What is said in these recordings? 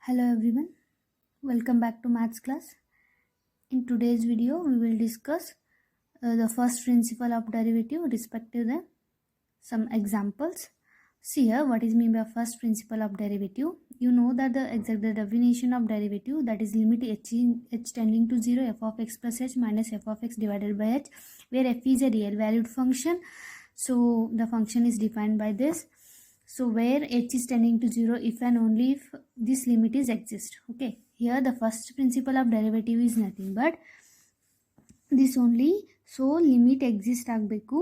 Hello everyone, welcome back to maths class. In today's video, we will discuss the first principle of derivative respective to some examples. See here, what is mean by first principle of derivative? You know that the definition of derivative, that is limit h tending to 0 f of x plus h minus f of x divided by h, where f is a real valued function. So the function is defined by this. So where h is tending to 0 if and only if this limit is exist. Okay, here the first principle of derivative is nothing but this only. So limit exist ಆಗಬೇಕು.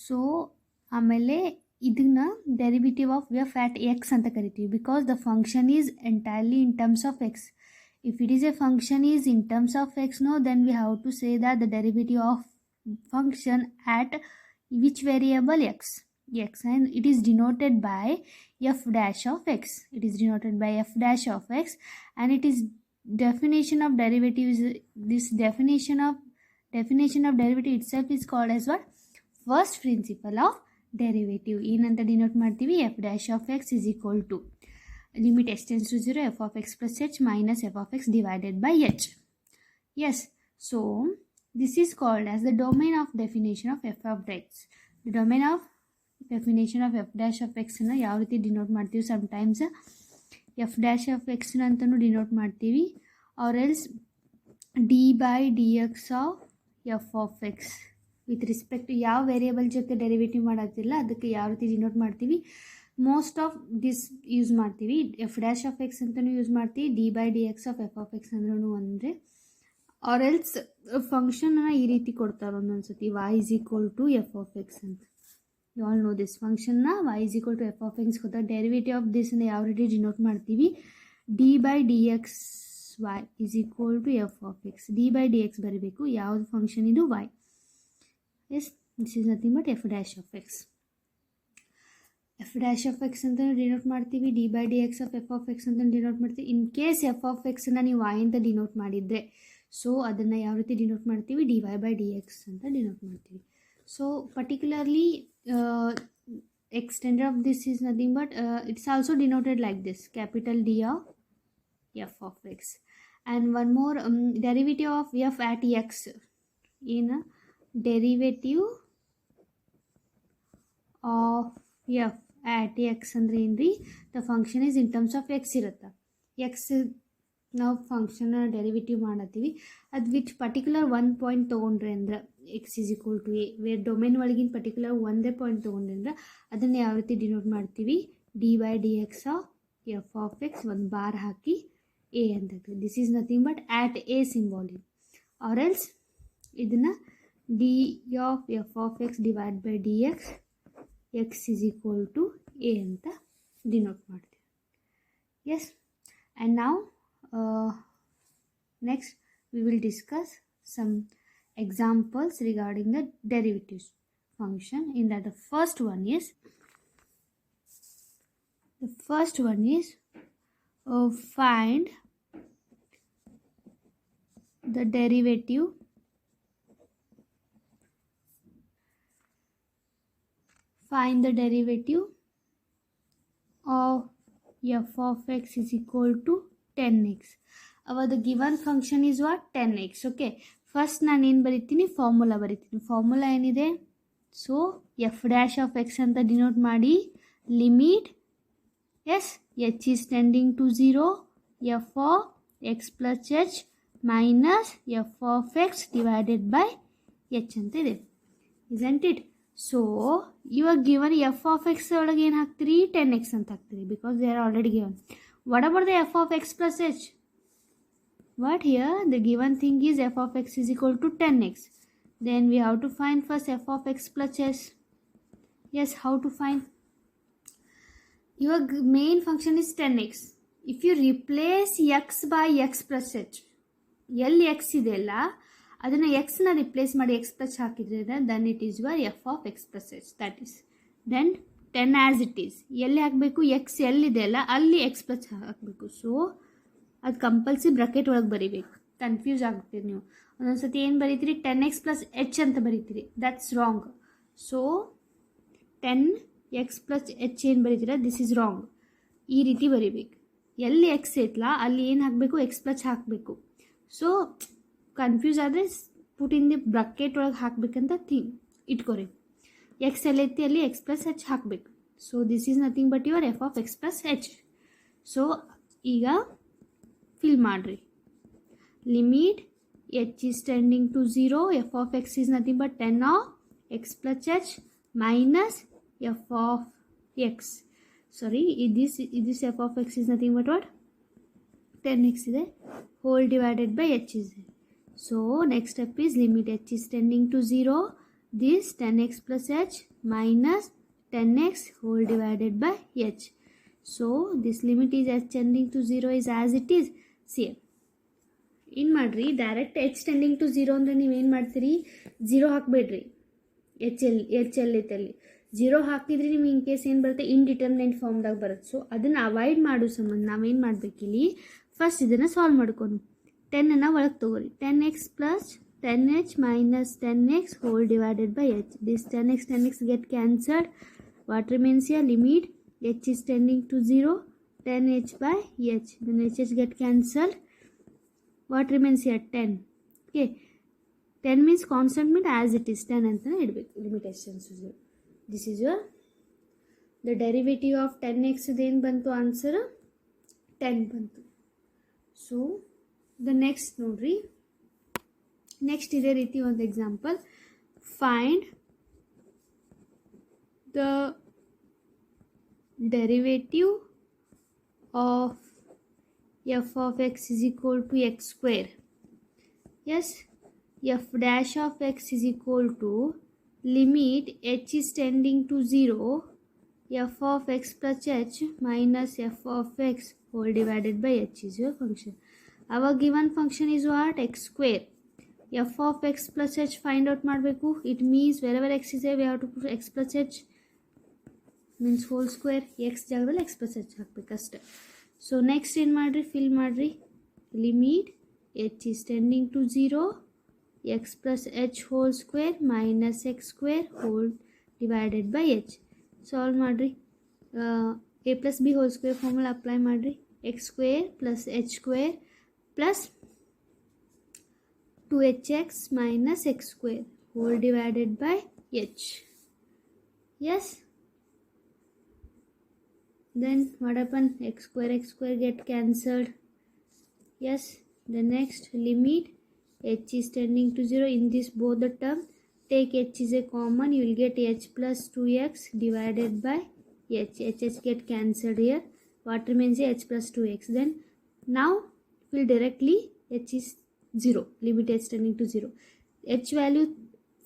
So ಆಮೇಲೆ ಇದನ್ನ derivative of f at x ಅಂತ ಕರಿತೀವಿ because the function is entirely in terms of x. If it is a function is in terms of x, no, then we have to say that the derivative of function at which variable x, and it is denoted by f dash of x. It is denoted by f dash of x, and it is definition of derivative is this definition of derivative itself is called as what? First principle of derivative. ಏನಂತ denote ಮಾಡ್ತೀವಿ? f dash of x is equal to limit h tends to 0 f of x plus h minus f of x divided by h. Yes, so this is called as the domain of definition of f of x. The domain of definition of f dash of x na ಯಾವ ರೀತಿ denote ಮಾಡ್ತೀವಿ? sometimes f dash of x ಅಂತಲೂ denote ಮಾಡ್ತೀವಿ, or else d by dx of f of x with respect ಯಾವ variable ಜೊತೆ derivative ಮಾಡೋದಿಲ್ಲ ಅದಕ್ಕೆ ಯಾವ ರೀತಿ ಡಿನೋಟ್ ಮಾಡ್ತೀವಿ? ಮೋಸ್ಟ್ ಆಫ್ ದಿಸ್ ಯೂಸ್ ಮಾಡ್ತೀವಿ. ಎಫ್ ಡ್ಯಾಶ್ ಆಫ್ ಎಕ್ಸ್ ಅಂತಲೂ ಯೂಸ್ ಮಾಡ್ತೀವಿ, d by d x of f of X ಅಂದ್ರೂ ಅಂದರೆ, ಆರ್ ಎಲ್ಸ್ ಫಂಕ್ಷನ್ನ ಈ ರೀತಿ ಕೊಡ್ತಾರೆ ಒಂದೊಂದು ಸತಿ, y is equal to f of x ಅಂತ. ಯು ಆಲ್ ನೋ ದಿಸ್ ಫಂಕ್ಷನ್ನ y is equal to f of x ಕೊಡ್ತಾರೆ. ಡೆರಿವೇಟಿವ್ ಆಫ್ ದಿಸ್ ಯಾವ ರೀತಿ ಡಿನೋಟ್ ಮಾಡ್ತೀವಿ? D by d X y is equal to f of x. D by d X ಬರೀಬೇಕು. ಯಾವುದು function ಇದು? y. Yes, this is nothing but f dash of x. f dash of x ಅಂತ denote ಮಾಡ್ತೀವಿ, d by d x of f of x ಅಂತ denote ಮಾಡ್ತೀವಿ. In case F of ಎಕ್ಸನ್ನ ನೀವು y ಅಂತ denote ಮಾಡಿದರೆ, so ಅದನ್ನು ಯಾವ ರೀತಿ ಡಿನೋಟ್ ಮಾಡ್ತೀವಿ? D y by d x ಅಂತ ಡಿನೋಟ್ ಮಾಡ್ತೀವಿ. So particularly extender of this is nothing but it's also denoted like this, capital D of f of x. And one more derivative of f at x in a derivative of f at x ಅಂದರೆ ಏನ್ರಿ? The function is in terms of X ಇರುತ್ತೆ. X ನಾವು ಫಂಕ್ಷನ್ನ derivative ಮಾಡತ್ತೀವಿ, ಅದು which particular one point ತೊಗೊಂಡ್ರೆ ಅಂದ್ರೆ x is equal to a, where domain ಒಳಗಿನ particular ಒಂದೇ ಪಾಯಿಂಟ್ ತೊಗೊಂಡ್ರೆ ಅಂದ್ರೆ ಅದನ್ನು ಯಾವ ರೀತಿ ಡಿನೋಟ್ ಮಾಡ್ತೀವಿ? D by d x of f of x ಒಂದು ಬಾರ್ ಹಾಕಿ ಎ ಅಂತ. This is nothing but at a symbol. Or else ಇದನ್ನು d of f of x divide by d x x is equal to a ಅಂತ denote ಮಾಡ್ತೀವಿ. Yes, and ನಾವು next we will discuss some examples regarding the derivatives function. In that the first one is find the derivative of f of x is equal to 10x. Our the given function is what? 10x. Okay, first ನಾನು ಏನು ಬರಿತೀನಿ? Formula ಬರಿತೀನಿ. Formula ಏನಿದೆ? So f dash of x ಅಂತ denote ಮಾಡಿ, limit as h is tending to 0 f of x plus h minus f of x divided by h ಅಂತ ಇದೆ. Isn't it? So ಇವಾಗ ಗಿವನ್ ಎಫ್ ಆಫ್ ಎಕ್ಸ್ ಒಳಗೆ ಏನು ಹಾಕ್ತೀರಿ? 10x ಅಂತ ಹಾಕ್ತೀರಿ because they are already given. What about the f of x plus h? What here? The given thing is f of x is equal to 10x. Then we have to find first f of x plus h. Yes, how to find? Your main function is 10x. If you replace x by x plus h, ಎಲ್ಲಿ x ಇದೆಯಲ್ಲ ಅದನ್ನು xನ replace ಮಾಡಿ x plus ಹಾಕಿದ್ರೆ then it is your f of x plus h. That is then 10 as it is. ಎಲ್ಲಿ ಹಾಕಬೇಕು? X ಎಲ್ಲಿದೆ ಅಲ್ಲ ಅಲ್ಲಿ ಎಕ್ಸ್ ಪ್ಲಸ್ ಹಾಕಬೇಕು. ಸೊ ಅದು ಕಂಪಲ್ಸರಿ ಬ್ರಕೆಟ್ ಒಳಗೆ ಬರೀಬೇಕು. ಕನ್ಫ್ಯೂಸ್ ಆಗ್ತೀರಿ ನೀವು. ಒಂದೊಂದು ಸತಿ ಏನು ಬರೀತೀರಿ? 10x ಪ್ಲಸ್ ಎಚ್ ಅಂತ ಬರೀತೀರಿ. That's wrong. So 10x plus H ಏನು ಬರೀತೀರ? This is wrong. ಈ ರೀತಿ ಬರೀಬೇಕು. ಎಲ್ಲಿ ಎಕ್ಸ್ ಐತಲ್ಲ ಅಲ್ಲಿ ಏನು ಹಾಕಬೇಕು, ಎಕ್ಸ್ ಪ್ಲಸ್ ಹಾಕಬೇಕು. ಸೊ ಕನ್ಫ್ಯೂಸ್ ಆದರೆ ಪುಟ್ ಇನ್ ದಿ ಬ್ರಕೆಟ್ ಒಳಗೆ ಹಾಕಬೇಕಂತ ಇಟ್ಕೊರಿ. ಎಕ್ಸ್ ಎಲ್ಲೈತಿ ಅಲ್ಲಿ ಎಕ್ಸ್ ಪ್ಲಸ್ ಎಚ್ ಹಾಕಬೇಕು. So this is nothing but your f of x plus H. So ಈಗ ಫಿಲ್ ಮಾಡಿರಿ. Limit h is tending to 0, f of x is nothing but 10 of x plus h minus f of x. Sorry, this f of x is nothing but what? 10x is there, whole divided by h is there. So next step is limit h is tending to 0, this 10x plus h minus 10x whole divided by h. So this limit is h tending to 0 is as it is. See, ಏನು ಮಾಡಿರಿ, direct H tending to 0 ಅಂದರೆ ನೀವೇನು ಮಾಡ್ತೀರಿ, 0 ಹಾಕಬೇಡ್ರಿ. H L ಐತಲ್ಲಿ 0 ಹಾಕಿದ್ರಿ ನೀವು in case ಏನು ಬರುತ್ತೆ, ಇನ್ಡಿಟರ್ಮಿನೆಂಟ್ ಫಾರ್ಮ್ದಾಗ ಬರುತ್ತೆ. ಸೊ ಅದನ್ನು ಅವಾಯ್ಡ್ ಮಾಡೋ ಸಂಬಂಧ ನಾವೇನು ಮಾಡಬೇಕಿಲ್ಲಿ, ಫಸ್ಟ್ ಇದನ್ನು ಸಾಲ್ವ್ ಮಾಡ್ಕೊಂಡು 10ಅನ್ನು ಒಳಗೆ ತೊಗೊರಿ. 10x plus 10h minus 10x hole divided by h. This 10x get cancelled. What remains here, limit h is tending to 0, 10h by h. Then h get cancelled. What remains here, 10. Okay, 10 means constant mean as it is 10 ಅಂತ ಇಡಬೇಕು. Limitations this is your the derivative of 10x ಏನು ಬಂತು, answer 10 ಬಂತು. So the next ನೋಡ್ರಿ, next ಇದೇ ರೀತಿ ಒಂದು example. Find the derivative of f of x is equal to x square. Yes, f dash of x is equal to limit h is tending to 0, f of x plus h minus f of x whole divided by h is your function. Our given function is what, x square. f of x plus h find out ಮಾಡಬೇಕು. It means wherever x is there we have to put x plus h means whole square. x ಜಾಗದಲ್ಲಿ x plus h ಹಾಕಬೇಕು ಅಷ್ಟೇ. So next ಏನು ಮಾಡಿರಿ, fill ಮಾಡಿರಿ. Limit h is tending to 0, x plus h whole square minus x square whole divided by h. Solve ಮಾಡಿರಿ. a plus b whole square formula apply ಮಾಡಿರಿ. x square plus h square plus 2hx minus x square whole divided by h. Yes. Then what happen, x square get cancelled. Yes, the next limit h is tending to 0. In this both the term, take h is a common, you will get h plus 2x divided by h. h get cancelled here. What remains here, h plus 2x. Then now fill directly h is 0, limit h tending to 0. h value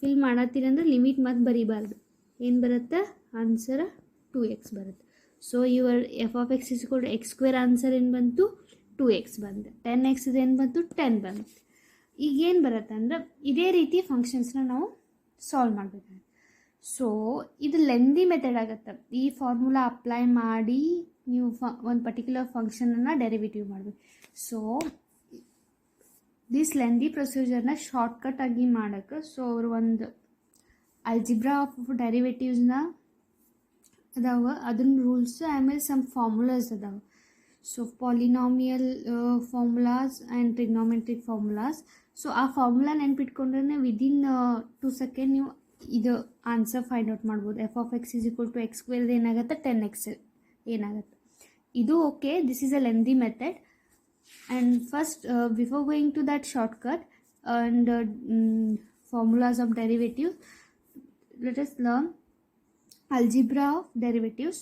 fill ಮಾಡತ್ತೀರಿ ಅಂದ್ರೆ limit ಮತ್ತೆ ಬರೀಬಾರ್ದು. ಏನು ಬರುತ್ತೆ, answer 2x ಬರುತ್ತೆ. So your f of x is equal to x square answer ಏನು ಬಂತು, 2x ಬಂತು. 10x ಏನು ಬಂತು, 10 ಬಂತು. ಈಗೇನು ಬರುತ್ತೆ ಅಂದ್ರೆ ಇದೇ ರೀತಿ ಫಂಕ್ಷನ್ಸ್ನ ನಾವು ಸಾಲ್ವ್ ಮಾಡಬೇಕಾಗುತ್ತೆ. ಸೊ ಇದು ಲೆಂದಿ ಮೆಥಡ್ ಆಗುತ್ತೆ. ಈ ಫಾರ್ಮುಲಾ ಅಪ್ಲೈ ಮಾಡಿ ನೀವು ಒಂದು ಪರ್ಟಿಕ್ಯುಲರ್ ಫಂಕ್ಷನನ್ನು ಡೆರಿವೇಟಿವ್ ಮಾಡಬೇಕು. ಸೊ ದಿಸ್ ಲೆಂದಿ ಪ್ರೊಸೀಜರ್ನ ಶಾರ್ಟ್ಕಟ್ ಆಗಿ ಮಾಡೋಕ್ಕೆ ಸೊ ಅವರು ಒಂದು ಅಲ್ಜಿಬ್ರಾ ಆಫ್ ಡೆರಿವೇಟಿವ್ಸ್ನ ಅದಾವ, ಅದನ್ನ ರೂಲ್ಸ್ ಆಮೇಲೆ ಸಮ್ ಫಾರ್ಮುಲಾಸ್ ಅದಾವೆ. So polynomial formulas and trigonometric formulas. So ಆ ಫಾರ್ಮುಲಾ ನೆನ್ಪಿಟ್ಕೊಂಡ್ರೆ ವಿದಿನ್ 2 ಸೆಕೆಂಡ್ ನೀವು ಇದು ಆನ್ಸರ್ ಫೈಂಡ್ ಔಟ್ ಮಾಡ್ಬೋದು. F of x is equal to x square ಏನಾಗುತ್ತೆ, 10x ಏನಾಗುತ್ತೆ. ಇದು okay, this is a lengthy method. And first before going to that shortcut and formulas of derivative, let us learn algebra of derivatives.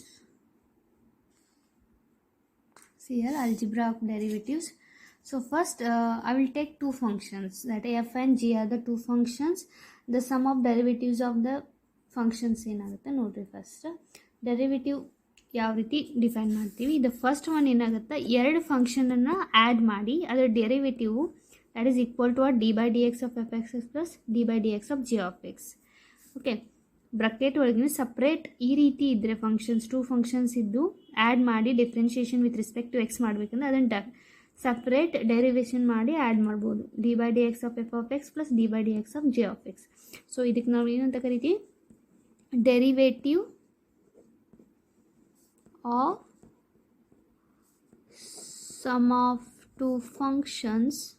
See here, algebra of derivatives. So first I will take two functions, that f and g are the two functions. The sum of derivatives of the functions ಏನಾಗುತ್ತೆ ನೋಡ್ರಿ. First derivative ಯಾವ ರೀತಿ define ಮಾಡ್ತೀವಿ. The first one ಏನಾಗುತ್ತೆ, ಎರಡು ಫಂಕ್ಷನನ್ನು add ಮಾಡಿ ಅದರ derivative that is equal to d by dx of fx plus d by dx of g of x. Okay, bracket ಒಳಗಿನ ಸಪ್ರೇಟ್ ಈ ರೀತಿ ಇದ್ದರೆ ಫಂಕ್ಷನ್ಸ್, ಟೂ ಫಂಕ್ಷನ್ಸ್ ಇದ್ದು ಆ್ಯಡ್ ಮಾಡಿ differentiation with respect to x ಮಾಡಬೇಕಂದ್ರೆ ಅದನ್ನು ಸಪ್ರೇಟ್ ಡೆರಿವೇಷನ್ ಮಾಡಿ add ಮಾಡ್ಬೋದು. D by d x of f of x plus d by d x of g of x. So ಇದಕ್ಕೆ ನಾವು ಏನಂತ ಕರಿತೀವಿ, derivative of sum of two functions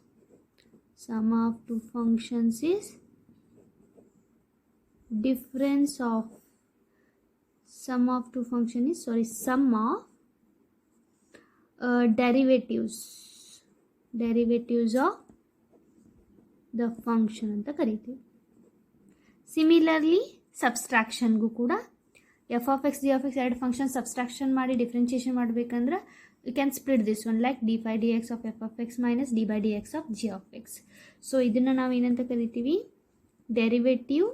is difference of sum of derivatives of the function ಅಂತ ಕರಿತೀವಿ. Similarly ಸಬ್ಸ್ಟ್ರಾಕ್ಷನ್ಗೂ ಕೂಡ f of x g of x ಎರಡು function subtraction ಮಾಡಿ ಡಿಫ್ರೆನ್ಷಿಯೇಷನ್ ಮಾಡಬೇಕಂದ್ರೆ you can split this one like d by d x of f of x minus d by d x of g of x. So ಇದನ್ನು ನಾವು ಏನಂತ ಕರಿತೀವಿ, derivative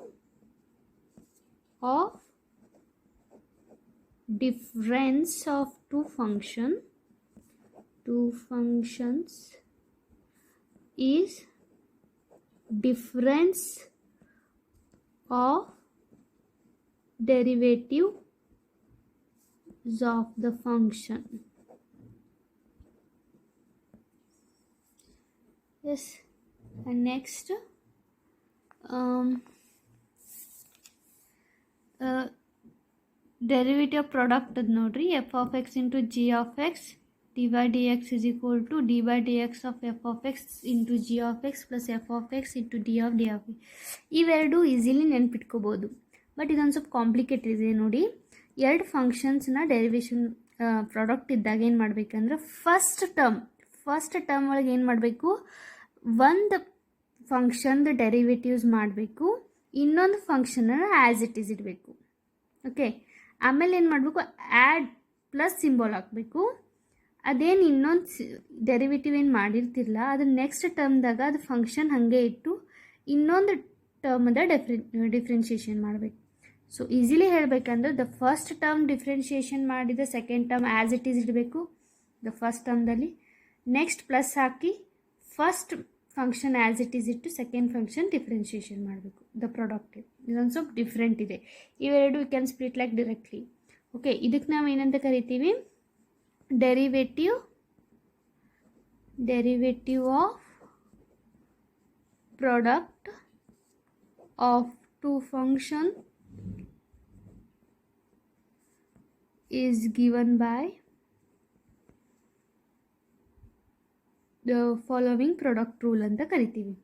of difference of two functions is difference of derivatives of the function. Yes, and next derivative product ad nodri, f of x into g of x dy dx is equal to d by dx of f of x into g of x plus f of x into d of x. ಇವೆರಡು easily ನೆನ್ಪಿಟ್ಕೋಬೋದು. But ಇದೊಂದು ಸ್ವಲ್ಪ complicated ಇದೆ ನೋಡಿ. ಎರಡು ಫಂಕ್ಷನ್ಸ್ನ derivation product ಇದ್ದಾಗ ಏನು ಮಾಡಬೇಕಂದ್ರೆ first term ಒಳಗೆ ಏನು ಮಾಡಬೇಕು, ಒಂದು ಫಂಕ್ಷನ್ದು ಡೆರಿವೇಟಿವ್ಸ್ ಮಾಡಬೇಕು, ಇನ್ನೊಂದು ಫಂಕ್ಷನನ್ನು ಆ್ಯಸ್ ಇಟ್ ಈಸ್ ಇಡಬೇಕು. ಓಕೆ, ಆಮೇಲೆ ಏನು ಮಾಡಬೇಕು, ಆ್ಯಡ್ ಪ್ಲಸ್ ಸಿಂಬಲ್ ಹಾಕಬೇಕು. ಅದೇನು ಇನ್ನೊಂದು ಡೆರಿವೇಟಿವ್ ಏನು ಮಾಡಿರ್ತಿರಲ್ಲ ಅದನ್ನ ನೆಕ್ಸ್ಟ್ ಟರ್ಮ್ದಾಗ ಅದು ಫಂಕ್ಷನ್ ಹಾಗೆ ಇಟ್ಟು ಇನ್ನೊಂದು ಟರ್ಮದ ಡಿಫ್ರೆನ್ಷಿಯೇಷನ್ ಮಾಡಬೇಕು. ಸೊ ಈಸಿಲಿ ಹೇಳಬೇಕಂದ್ರೆ ದ ಫಸ್ಟ್ ಟರ್ಮ್ ಡಿಫ್ರೆನ್ಷಿಯೇಷನ್ ಮಾಡಿದ second term as it is ಇಡಬೇಕು ದ ಫಸ್ಟ್ ಟರ್ಮ್ದಲ್ಲಿ. ನೆಕ್ಸ್ಟ್ ಪ್ಲಸ್ ಹಾಕಿ first function as it is ಇಟ್ಟು ಸೆಕೆಂಡ್ ಫಂಕ್ಷನ್ ಡಿಫ್ರೆನ್ಷಿಯೇಷನ್ ಮಾಡಬೇಕು. ದ ಪ್ರಾಡಕ್ಟ್ ಇದೊಂದು ಸ್ವಲ್ಪ ಡಿಫ್ರೆಂಟ್ ಇದೆ. ಇವೆರಡು you can split like directly. Okay, ಇದಕ್ಕೆ ನಾವು ಏನಂತ ಕರಿತೀವಿ, derivative of product of two function is given by the following product rule ಅಂತ ಕರಿತೀವಿ.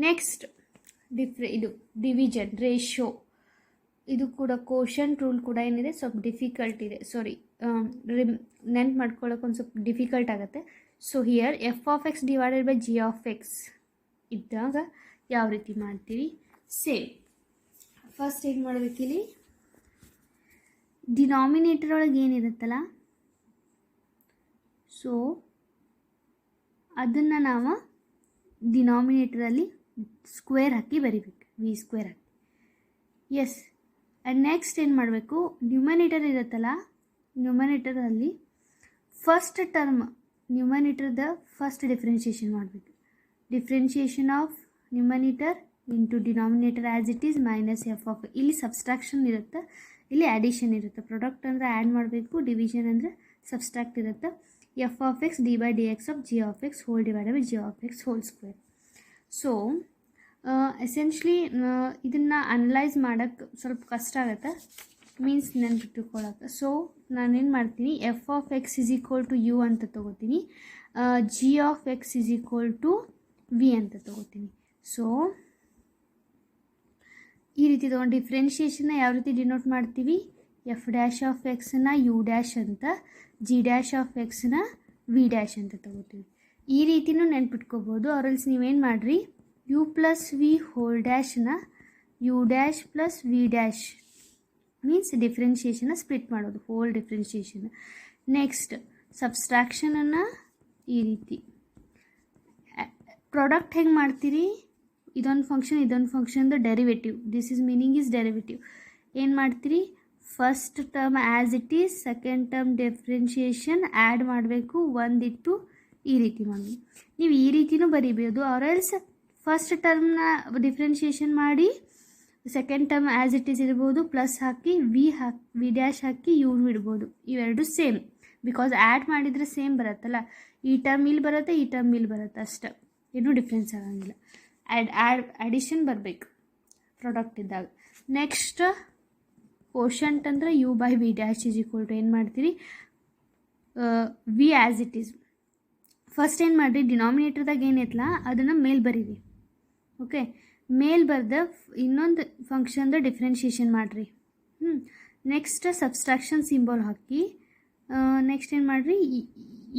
ನೆಕ್ಸ್ಟ್ ಇದು ಡಿವಿಷನ್ ರೇಷಿಯೋ, ಇದು ಕೂಡ ಕೋಶಂಟ್ ರೂಲ್ ಕೂಡ ಏನಿದೆ ಸ್ವಲ್ಪ ಡಿಫಿಕಲ್ಟ್ ಇದೆ. ನೆನ್ಪು ಮಾಡ್ಕೊಳ್ಳೋಕೆ ಒಂದು ಸ್ವಲ್ಪ ಡಿಫಿಕಲ್ಟ್ ಆಗುತ್ತೆ. So here F of x divided by g of X ಇದ್ದಾಗ ಯಾವ ರೀತಿ ಮಾಡ್ತೀವಿ, ಸೇಮ್ ಫಸ್ಟ್ ಏನು ಮಾಡಬೇಕಿಲ್ಲಿ, ಡಿನಾಮಿನೇಟರ್ ಒಳಗೆ ಏನಿರುತ್ತಲ್ಲ ಸೊ ಅದನ್ನು ನಾವು ಡಿನಾಮಿನೇಟರಲ್ಲಿ ಸ್ಕ್ವೇರ್ ಹಾಕಿ ಬರಿಬೇಕು, ವಿ ಸ್ಕ್ವೇರ್ ಹಾಕಿ. ಎಸ್, ಆ್ಯಂಡ್ ನೆಕ್ಸ್ಟ್ ಏನು ಮಾಡಬೇಕು, ನ್ಯೂಮರೇಟರ್ ಇರುತ್ತಲ್ಲ ನ್ಯೂಮರೇಟರಲ್ಲಿ ಫಸ್ಟ್ ಟರ್ಮ್ ನ್ಯೂಮರೇಟರ್ದ ಫಸ್ಟ್ ಡಿಫ್ರೆನ್ಷಿಯೇಷನ್ ಮಾಡಬೇಕು. Differentiation of numerator into denominator as it is minus f of, ಇಲ್ಲಿ ಸಬ್ಸ್ಟ್ರಾಕ್ಷನ್ ಇರುತ್ತೆ, ಇಲ್ಲಿ ಅಡಿಷನ್ ಇರುತ್ತೆ. ಪ್ರಾಡಕ್ಟ್ ಅಂದರೆ ಆ್ಯಡ್ ಮಾಡಬೇಕು, ಡಿವಿಷನ್ ಅಂದರೆ ಸಬ್ಸ್ಟ್ರಾಕ್ಟ್ ಇರುತ್ತೆ. F of x d by d x of g of x whole divided by g of x whole square. So essentially ಇದನ್ನು analyse ಮಾಡೋಕ್ಕೆ ಸ್ವಲ್ಪ ಕಷ್ಟ ಆಗುತ್ತೆ, ಮೀನ್ಸ್ ನೆನ್ಪಿಟ್ಟುಕೊಳ್ಳೋಕೆ. ಸೊ ನಾನೇನು ಮಾಡ್ತೀನಿ, f of x is equal to u ಅಂತ ತೊಗೋತೀನಿ, g of x is equal to v ಅಂತ ತೊಗೋತೀನಿ. ಸೊ ಈ ರೀತಿ ತೊಗೊಂಡು ಡಿಫ್ರೆನ್ಷಿಯೇಷನ್ನ ಯಾವ ರೀತಿ ಡಿನೋಟ್ ಮಾಡ್ತೀವಿ, ಎಫ್ ಡ್ಯಾಶ್ ಆಫ್ ಎಕ್ಸನ್ನ ಯು ಡ್ಯಾಶ್ ಅಂತ, ಜಿ ಡ್ಯಾಶ್ ಆಫ್ ಎಕ್ಸನ್ನ ವಿ ಡ್ಯಾಶ್ ಅಂತ ತೊಗೋತೀವಿ. ಈ ರೀತಿನೂ ನೆನ್ಪಿಟ್ಕೋಬೋದು. ಅವರಲ್ಲಿ ನೀವೇನು ಮಾಡಿರಿ, ಯು ಪ್ಲಸ್ ವಿ ಹೋಲ್ ಡ್ಯಾಶ್ನ u dash plus v dash means ಡಿಫ್ರೆನ್ಷಿಯೇಷನ್ನ ಸ್ಪ್ಲಿಟ್ ಮಾಡೋದು, ಹೋಲ್ ಡಿಫ್ರೆನ್ಷಿಯೇಷನ್. ನೆಕ್ಸ್ಟ್ ಸಬ್ಸ್ಟ್ರಾಕ್ಷನನ್ನು ಈ ರೀತಿ ಪ್ರಾಡಕ್ಟ್ ಹೆಂಗೆ ಮಾಡ್ತೀರಿ, ಇದೊಂದು ಫಂಕ್ಷನ್ದು derivative, this is meaning is derivative. ಏನು ಮಾಡ್ತೀರಿ, first term as it is, second term differentiation add ಮಾಡಬೇಕು, ಒಂದಿಟ್ಟು ಈ ರೀತಿ ಮಾಡಬೇಕು. ನೀವು ಈ ರೀತಿನೂ ಬರೀಬೋದು, ಆರ್ಎಲ್ಸ್ ಫಸ್ಟ್ ಟರ್ಮ್ನ ಡಿಫ್ರೆನ್ಷಿಯೇಷನ್ ಮಾಡಿ second term as it is ಇರ್ಬೋದು, ಪ್ಲಸ್ ಹಾಕಿ ವಿ ಡ್ಯಾಶ್ ಹಾಕಿ ಯು ಇಡ್ಬೋದು. ಇವೆರಡು ಸೇಮ್, ಬಿಕಾಸ್ ಆ್ಯಡ್ ಮಾಡಿದರೆ ಸೇಮ್ ಬರುತ್ತಲ್ಲ, ಈ ಟರ್ಮ್ ಇಲ್ಲಿ ಬರುತ್ತೆ, ಈ ಟರ್ಮ್ ಇಲ್ಲಿ ಬರುತ್ತೆ ಅಷ್ಟೆ, ಏನೂ ಡಿಫ್ರೆನ್ಸ್ ಆಗೋಂಗಿಲ್ಲ. ಅಡಿಷನ್ ಬರಬೇಕು ಪ್ರಾಡಕ್ಟ್ ಇದ್ದಾಗ. ನೆಕ್ಸ್ಟ್ ಕೋಶಂಟ್ ಅಂದರೆ u by v dash is equal to ಏನು ಮಾಡ್ತೀರಿ, v as it is first ಏನು ಮಾಡಿರಿ, ಡಿನಾಮಿನೇಟರ್ದಾಗ ಏನೈತಲ್ಲ ಅದನ್ನು ಮೇಲ್ ಬರೀರಿ. ಓಕೆ, ಮೇಲ್ ಬರೆದ ಇನ್ನೊಂದು ಫಂಕ್ಷನ್ದ ಡಿಫ್ರೆನ್ಷಿಯೇಷನ್ ಮಾಡಿರಿ. ನೆಕ್ಸ್ಟ್ ಸಬ್ಸ್ಟ್ರಾಕ್ಷನ್ ಸಿಂಬಲ್ ಹಾಕಿ ನೆಕ್ಸ್ಟ್ ಏನು ಮಾಡಿರಿ,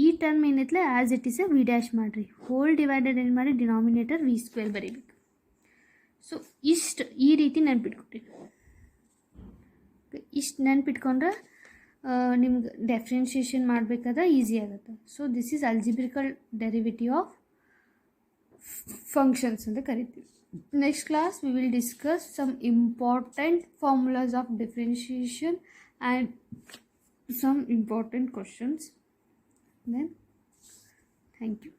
ಈ ಟರ್ಮ್ ಏನೈತಲ್ಲ as it is v dash ಮಾಡಿರಿ. ಹೋಲ್ ಡಿವೈಡೆಡ್ ಏನು ಮಾಡಿ ಡಿನಾಮಿನೇಟರ್ ವಿ ಸ್ಕ್ವೇರ್ ಬರೀಬೇಕು. ಸೊ ಇಷ್ಟು ಈ ರೀತಿ ನೆನ್ಪಿಟ್ಕೊಟ್ಟಿರಿ. ಇಷ್ಟು ನೆನ್ಪಿಟ್ಕೊಂಡ್ರೆ ನಿಮ್ಗೆ ಡಿಫ್ರೆನ್ಷಿಯೇಷನ್ ಮಾಡಬೇಕಾದ್ರೆ ಈಸಿ ಆಗುತ್ತೆ. So this is algebraic derivative of functions ಅಂತ ಕರಿತೀವಿ. Next class we will discuss some important formulas of differentiation and some important questions. Then thank you.